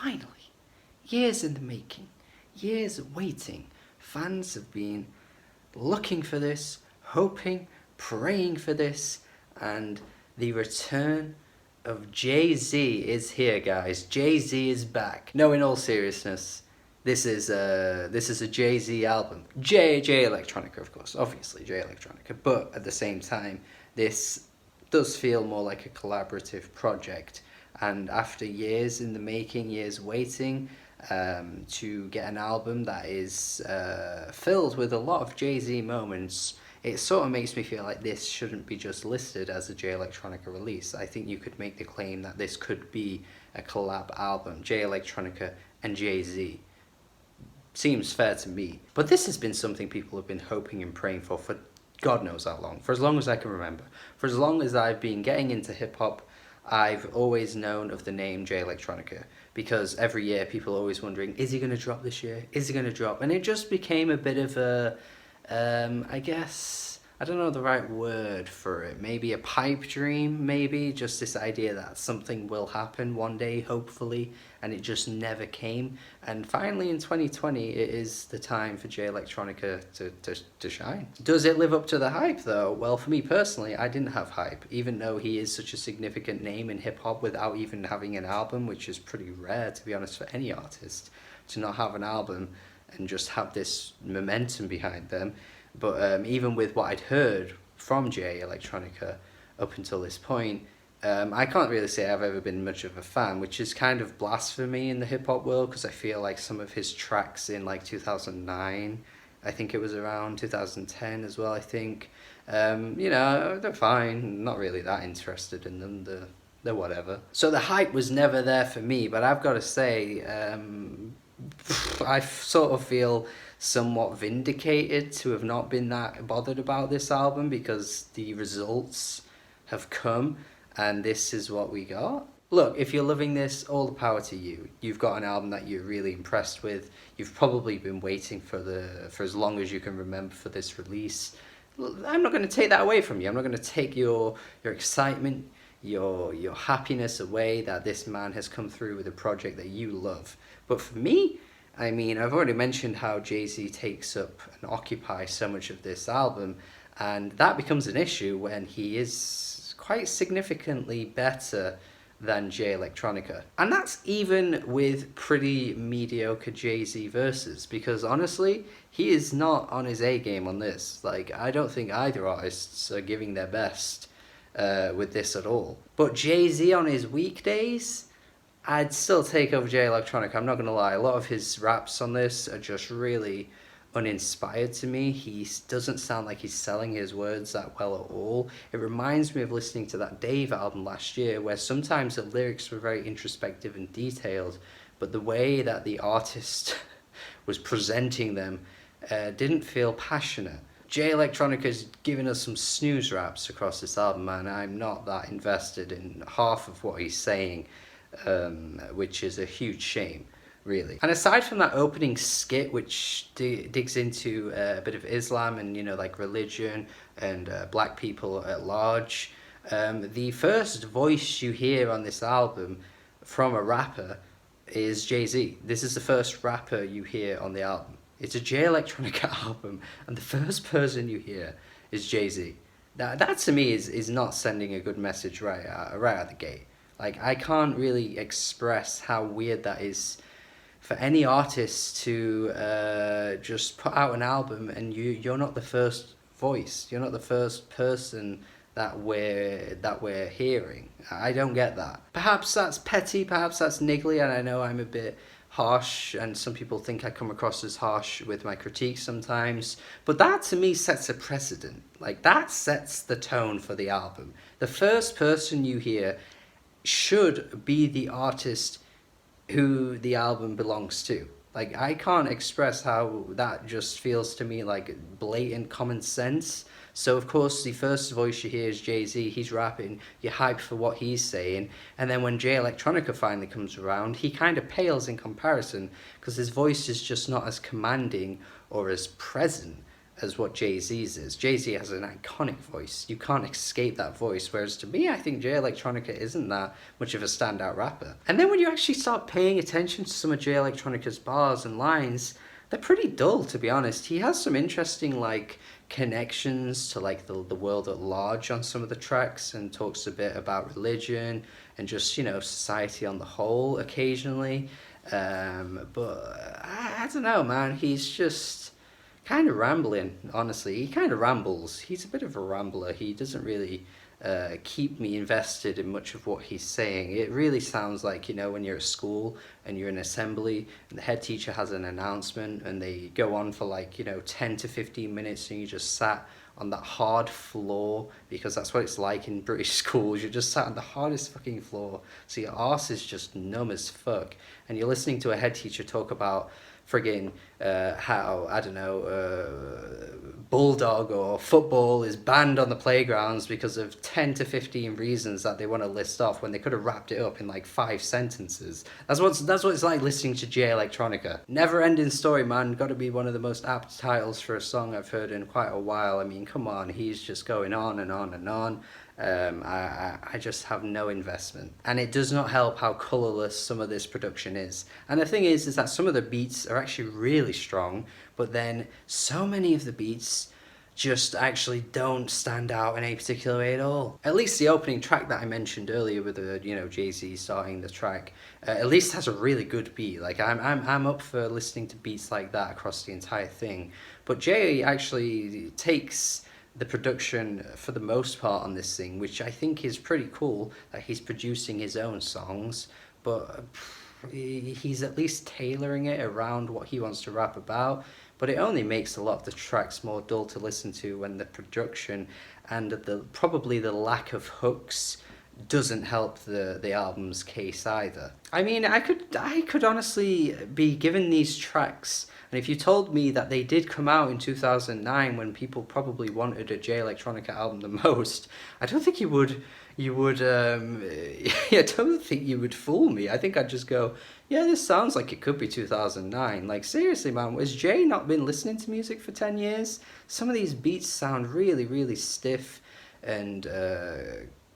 finally, years in the making, years waiting, fans have been looking for this, hoping, praying for this, and the return of Jay-Z is here, guys. Jay-Z is back. No, in all seriousness, this is a Jay-Z album. Jay Electronica, of course, obviously Jay Electronica, but at the same time, this does feel more like a collaborative project. And after years in the making, years waiting, to get an album that is filled with a lot of Jay-Z moments, it sort of makes me feel like this shouldn't be just listed as a Jay Electronica release. I think you could make the claim that this could be a collab album, Jay Electronica and Jay-Z. Seems fair to me. But this has been something people have been hoping and praying for God knows how long, for as long as I can remember. For as long as I've been getting into hip-hop, I've always known of the name Jay Electronica, because every year people are always wondering, is he going to drop this year? Is he going to drop? And it just became a bit of a, I guess, I don't know the right word for it, maybe a pipe dream, maybe, just this idea that something will happen one day, hopefully, and it just never came. And finally in 2020, it is the time for Jay Electronica to shine. Does it live up to the hype though? Well, for me personally, I didn't have hype, even though he is such a significant name in hip-hop without even having an album, which is pretty rare, to be honest, for any artist, to not have an album and just have this momentum behind them. But even with what I'd heard from Jay Electronica up until this point, I can't really say I've ever been much of a fan, which is kind of blasphemy in the hip-hop world, because I feel like some of his tracks in like 2009, I think it was around 2010 as well, I think, you know, they're fine, not really that interested in them, they're whatever. So the hype was never there for me, but I've got to say, I sort of feel somewhat vindicated to have not been that bothered about this album, because the results have come and this is what we got. Look, if you're loving this, all the power to you. You've got an album that you're really impressed with. You've probably been waiting for as long as you can remember for this release. I'm not going to take that away from you. I'm not going to take your excitement, your happiness away that this man has come through with a project that you love. But for me, I mean, I've already mentioned how Jay-Z takes up and occupies so much of this album, and that becomes an issue when he is quite significantly better than Jay Electronica. And that's even with pretty mediocre Jay-Z verses, because honestly, he is not on his A game on this. Like, I don't think either artists are giving their best with this at all. But Jay-Z on his weekdays, I'd still take over Jay Electronica, I'm not going to lie. A lot of his raps on this are just really uninspired to me. He doesn't sound like he's selling his words that well at all. It reminds me of listening to that Dave album last year, where sometimes the lyrics were very introspective and detailed, but the way that the artist was presenting them didn't feel passionate. Jay Electronica's giving us some snooze raps across this album, and I'm not that invested in half of what he's saying, which is a huge shame, really. And aside from that opening skit, which digs into a bit of Islam and, you know, like religion and black people at large, the first voice you hear on this album from a rapper is Jay-Z. This is the first rapper you hear on the album. It's a Jay Electronica album, and the first person you hear is Jay-Z. That to me is not sending a good message right out the gate. Like, I can't really express how weird that is for any artist to just put out an album and you're not the first voice, you're not the first person that we're hearing. I don't get that. Perhaps that's petty, perhaps that's niggly, and I know I'm a bit harsh, and some people think I come across as harsh with my critiques sometimes, but that to me sets a precedent. Like, that sets the tone for the album. The first person you hear should be the artist who the album belongs to. Like, I can't express how that just feels to me like blatant common sense. So of course the first voice you hear is Jay-Z, he's rapping, you're hyped for what he's saying, and then when Jay Electronica finally comes around, he kind of pales in comparison, because his voice is just not as commanding or as present as what Jay-Z's is. Jay-Z has an iconic voice. You can't escape that voice. Whereas to me, I think Jay Electronica isn't that much of a standout rapper. And then when you actually start paying attention to some of Jay Electronica's bars and lines, they're pretty dull, to be honest. He has some interesting like connections to like the world at large on some of the tracks, and talks a bit about religion and just, you know, society on the whole occasionally. But I don't know, man. He's just kind of rambling, honestly. He kind of rambles. He's a bit of a rambler. He doesn't really keep me invested in much of what he's saying. It really sounds like, you know, when you're at school and you're in assembly and the head teacher has an announcement and they go on for like, you know, 10 to 15 minutes and you just sat on that hard floor, because that's what it's like in British schools. You're just sat on the hardest fucking floor, so your arse is just numb as fuck, and you're listening to a head teacher talk about friggin' how, I don't know, bulldog or football is banned on the playgrounds because of 10 to 15 reasons that they want to list off, when they could have wrapped it up in like 5 sentences. That's what it's like listening to Jay Electronica. Never ending story, man. Got to be one of the most apt titles for a song I've heard in quite a while. I mean, come on, he's just going on and on and on. I just have no investment, and it does not help how colourless some of this production is. And the thing is that some of the beats are actually really strong, but then so many of the beats just actually don't stand out in a particular way at all. At least the opening track that I mentioned earlier with the, you know, Jay-Z starting the track, at least has a really good beat. Like I'm up for listening to beats like that across the entire thing. But Jay actually takes the production for the most part on this thing, which I think is pretty cool, that he's producing his own songs, but he's at least tailoring it around what he wants to rap about. But it only makes a lot of the tracks more dull to listen to when the production and probably the lack of hooks doesn't help the album's case either. I mean, I could honestly be given these tracks, and if you told me that they did come out in 2009 when people probably wanted a Jay Electronica album the most, I don't think I don't think you would fool me. I think I'd just go, yeah, this sounds like it could be 2009. Like, seriously, man, has Jay not been listening to music for 10 years? Some of these beats sound really, really stiff and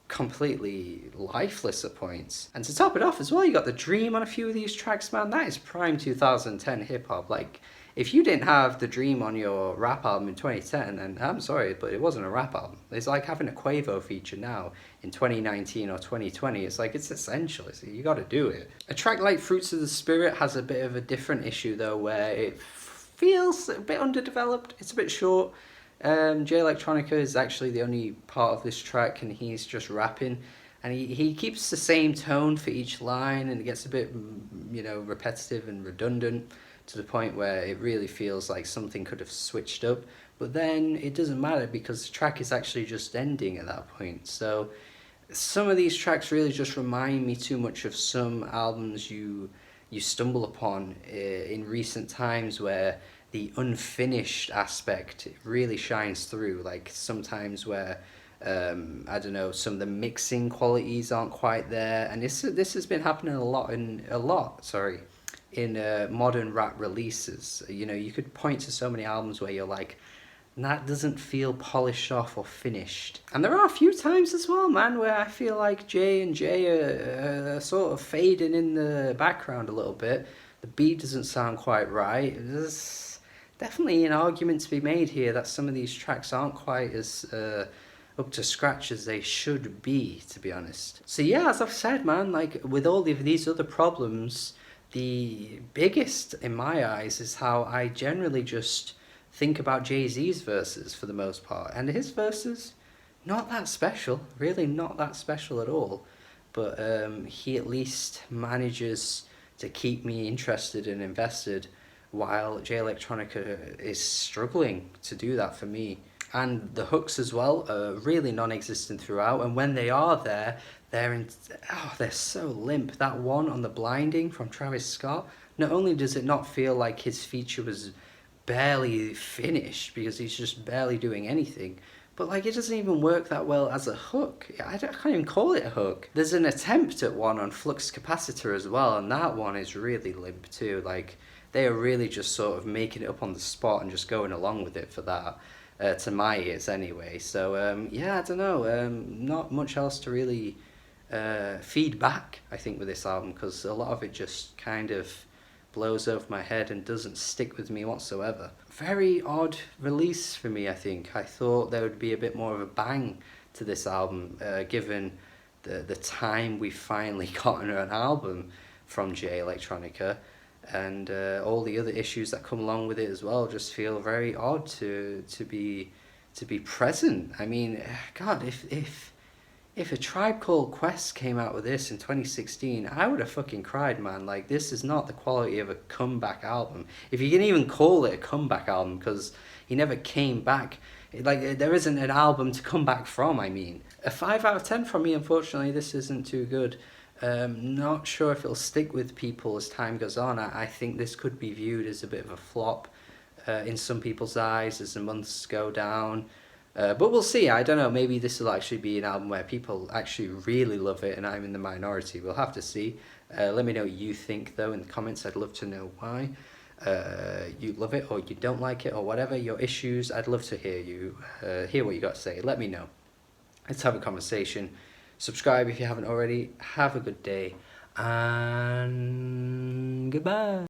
completely lifeless at points. And to top it off as well, you got the Dream on a few of these tracks, man. That is prime 2010 hip-hop. Like, if you didn't have the Dream on your rap album in 2010, then I'm sorry, but it wasn't a rap album. It's like having a Quavo feature now in 2019 or 2020. It's like, it's essential. You got to do it. A track like Fruits of the Spirit has a bit of a different issue though, where it feels a bit underdeveloped. It's a bit short. Jay Electronica is actually the only part of this track, and he's just rapping, and he keeps the same tone for each line, and it gets a bit, you know, repetitive and redundant to the point where it really feels like something could have switched up. But then it doesn't matter, because the track is actually just ending at that point. So some of these tracks really just remind me too much of some albums you stumble upon in recent times, where the unfinished aspect really shines through. Like sometimes where I don't know, some of the mixing qualities aren't quite there, and this has been happening a lot in modern rap releases. You know, you could point to so many albums where you're like, that doesn't feel polished off or finished. And there are a few times as well, man, where I feel like Jay are sort of fading in the background a little bit. The beat doesn't sound quite right. There's definitely an argument to be made here that some of these tracks aren't quite as up to scratch as they should be, to be honest. So yeah, as I've said, man, like with all of these other problems, the biggest in my eyes is how I generally just think about Jay-Z's verses for the most part. And his verses, not that special, really not that special at all. But he at least manages to keep me interested and invested, while Jay Electronica is struggling to do that for me. And the hooks as well are really non-existent throughout, and when they are there, they're so limp. That one on the Blinding from Travis Scott, not only does it not feel like his feature was barely finished because he's just barely doing anything, but like it doesn't even work that well as a hook. I can't even call it a hook. There's an attempt at one on Flux Capacitor as well, and that one is really limp too. Like they are really just sort of making it up on the spot and just going along with it for that. To my ears, anyway. So yeah, I don't know. Not much else to really feedback, I think, with this album, because a lot of it just kind of blows over my head and doesn't stick with me whatsoever. Very odd release for me, I think. I thought there would be a bit more of a bang to this album, given the time we finally gotten an album from J Electronica, and all the other issues that come along with it as well just feel very odd to be present. I mean, God, if a Tribe Called Quest came out with this in 2016, I would have fucking cried, man. Like, this is not the quality of a comeback album. If you can even call it a comeback album, because he never came back. Like, there isn't an album to come back from, I mean. A 5 out of 10 from me, unfortunately. This isn't too good. Not sure if it'll stick with people as time goes on. I think this could be viewed as a bit of a flop in some people's eyes as the months go down. But we'll see. I don't know. Maybe this will actually be an album where people actually really love it and I'm in the minority. We'll have to see. Let me know what you think, though, in the comments. I'd love to know why you love it or you don't like it or whatever your issues. I'd love to hear what you got to say. Let me know. Let's have a conversation. Subscribe if you haven't already. Have a good day. And goodbye.